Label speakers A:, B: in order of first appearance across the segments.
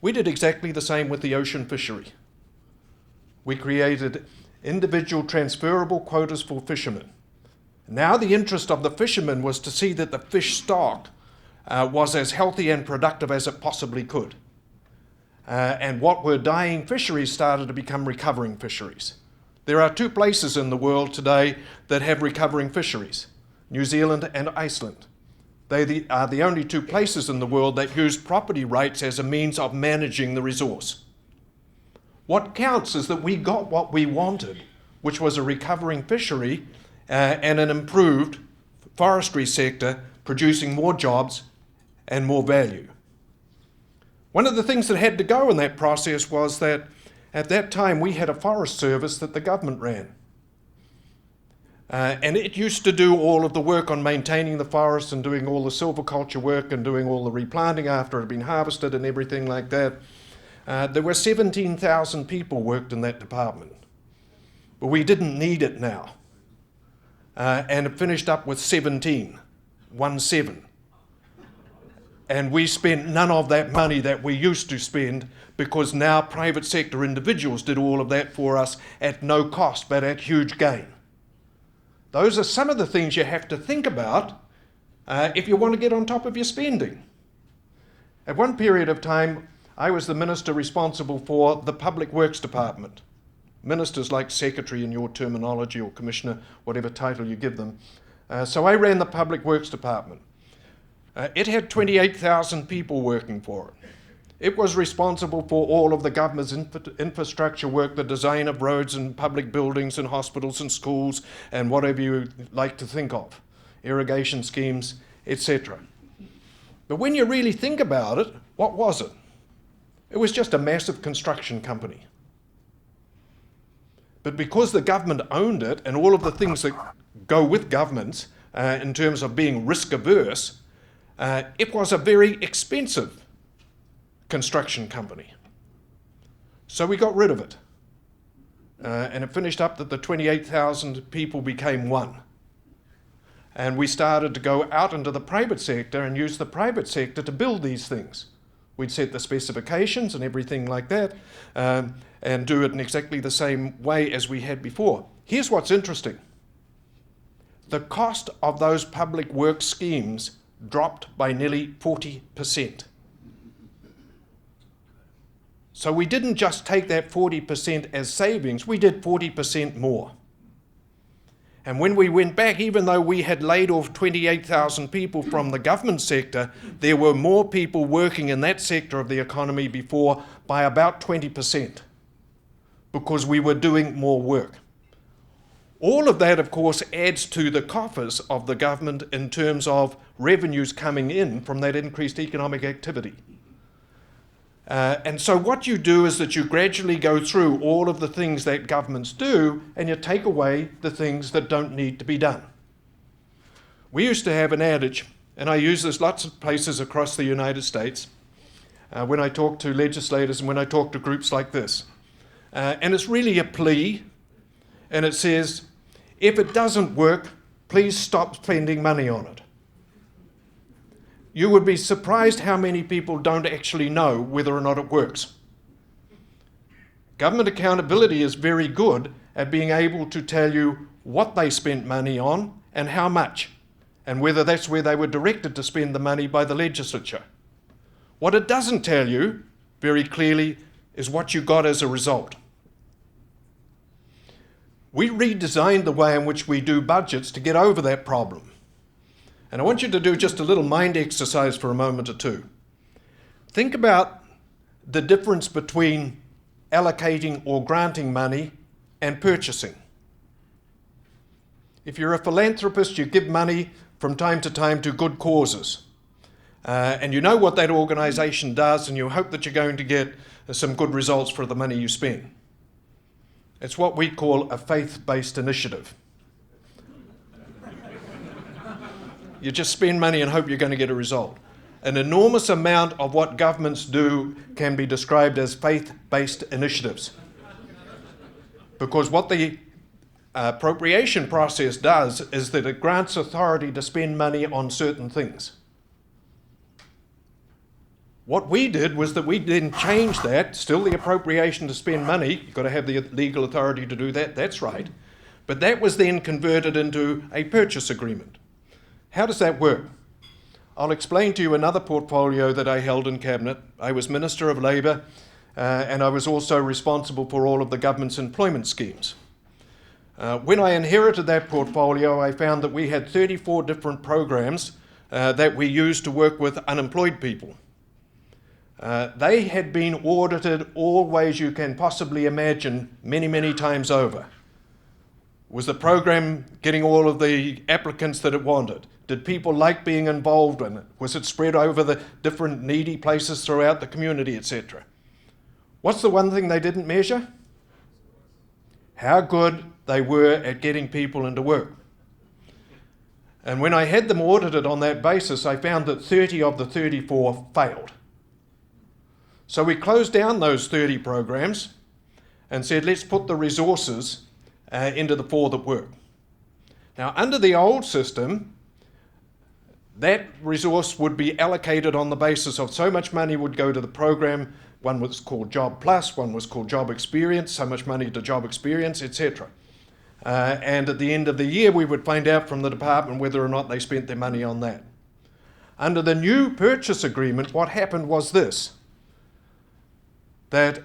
A: We did exactly the same with the ocean fishery. We created individual transferable quotas for fishermen. Now the interest of the fishermen was to see that the fish stock was as healthy and productive as it possibly could. And what were dying fisheries started to become recovering fisheries. There are two places in the world today that have recovering fisheries, New Zealand and Iceland. They are the only two places in the world that use property rights as a means of managing the resource. What counts is that we got what we wanted, which was a recovering fishery and an improved forestry sector producing more jobs and more value. One of the things that had to go in that process was that at that time we had a forest service that the government ran. And it used to do all of the work on maintaining the forest and doing all the silviculture work and doing all the replanting after it had been harvested and everything like that. There were 17,000 people worked in that department. But we didn't need it now. And it finished up with 17. And we spent none of that money that we used to spend because now private sector individuals did all of that for us at no cost but at huge gain. Those are some of the things you have to think about if you want to get on top of your spending. At one period of time, I was the minister responsible for the Public Works Department. Ministers like secretary in your terminology or commissioner, whatever title you give them. So I ran the Public Works Department. It had 28,000 people working for it. It was responsible for all of the government's infrastructure work, the design of roads and public buildings and hospitals and schools and whatever you like to think of, irrigation schemes, etc. But when you really think about it, what was it? It was just a massive construction company. But because the government owned it and all of the things that go with governments in terms of being risk averse, it was a very expensive construction company. So we got rid of it. And it finished up that the 28,000 people became one. And we started to go out into the private sector and use the private sector to build these things. We'd set the specifications and everything like that and do it in exactly the same way as we had before. Here's what's interesting. The cost of those public works schemes dropped by nearly 40%. So we didn't just take that 40% as savings, we did 40% more. And when we went back, even though we had laid off 28,000 people from the government sector, there were more people working in that sector of the economy before by about 20%, because we were doing more work. All of that, of course, adds to the coffers of the government in terms of revenues coming in from that increased economic activity. And so what you do is that you gradually go through all of the things that governments do and you take away the things that don't need to be done. We used to have an adage, and I use this lots of places across the United States when I talk to legislators and when I talk to groups like this. And it's really a plea, and it says, if it doesn't work, please stop spending money on it. You would be surprised how many people don't actually know whether or not it works. Government accountability is very good at being able to tell you what they spent money on and how much, and whether that's where they were directed to spend the money by the legislature. What it doesn't tell you very clearly is what you got as a result. We redesigned the way in which we do budgets to get over that problem. And I want you to do just a little mind exercise for a moment or two. Think about the difference between allocating or granting money and purchasing. If you're a philanthropist, you give money from time to time to good causes. And you know what that organization does, and you hope that you're going to get some good results for the money you spend. It's what we call a faith-based initiative. You just spend money and hope you're going to get a result. An enormous amount of what governments do can be described as faith-based initiatives. Because what the appropriation process does is that it grants authority to spend money on certain things. What we did was that we then changed that, still the appropriation to spend money, you've got to have the legal authority to do that, that's right, but that was then converted into a purchase agreement. How does that work? I'll explain to you another portfolio that I held in Cabinet. I was Minister of Labour, and I was also responsible for all of the government's employment schemes. When I inherited that portfolio, I found that we had 34 different programs that we used to work with unemployed people. They had been audited all ways you can possibly imagine, many, many times over. Was the program getting all of the applicants that it wanted? Did people like being involved in it? Was it spread over the different needy places throughout the community, etc.? What's the one thing they didn't measure? How good they were at getting people into work. And when I had them audited on that basis, I found that 30 of the 34 failed. So we closed down those 30 programs and said, let's put the resources into the 4 that work. Now, under the old system, that resource would be allocated on the basis of so much money would go to the program. One was called Job Plus, one was called Job Experience, so much money to Job Experience, etc. And at the end of the year, we would find out from the department whether or not they spent their money on that. Under the new purchase agreement, what happened was this, that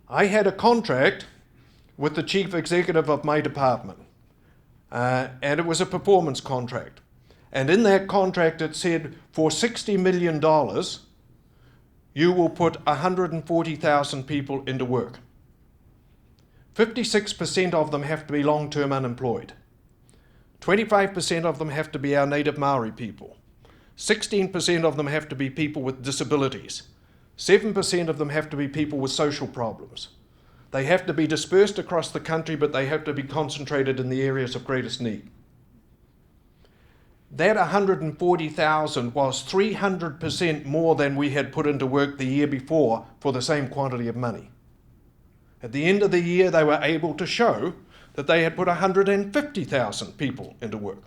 A: I had a contract with the chief executive of my department, and it was a performance contract. And in that contract it said, for $60 million, you will put 140,000 people into work. 56% of them have to be long-term unemployed. 25% of them have to be our native Maori people. 16% of them have to be people with disabilities. 7% of them have to be people with social problems. They have to be dispersed across the country, but they have to be concentrated in the areas of greatest need. That 140,000 was 300% more than we had put into work the year before for the same quantity of money. At the end of the year, they were able to show that they had put 150,000 people into work.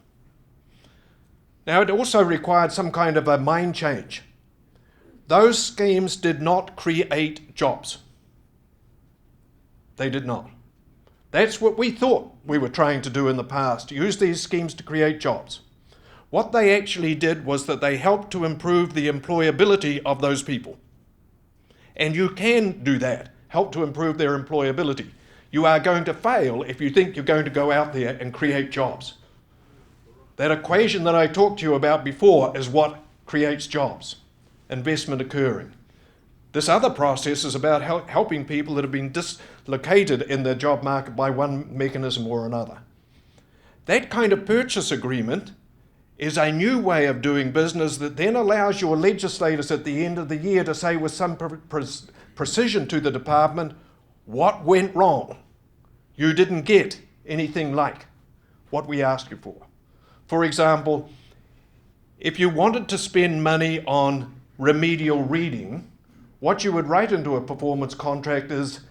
A: Now, it also required some kind of a mind change. Those schemes did not create jobs. They did not. That's what we thought we were trying to do in the past, use these schemes to create jobs. What they actually did was that they helped to improve the employability of those people. And you can do that, help to improve their employability. You are going to fail if you think you're going to go out there and create jobs. That equation that I talked to you about before is what creates jobs, investment occurring. This other process is about helping people that have been dislocated in the job market by one mechanism or another. That kind of purchase agreement is a new way of doing business that then allows your legislators at the end of the year to say with some precision to the department, what went wrong? You didn't get anything like what we asked you for. For example, if you wanted to spend money on remedial reading, what you would write into a performance contract is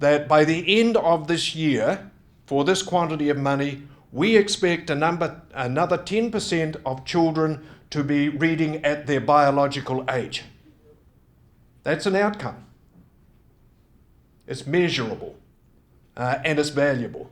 A: that by the end of this year, for this quantity of money, we expect another 10% of children to be reading at their biological age. That's an outcome. It's measurable and it's valuable.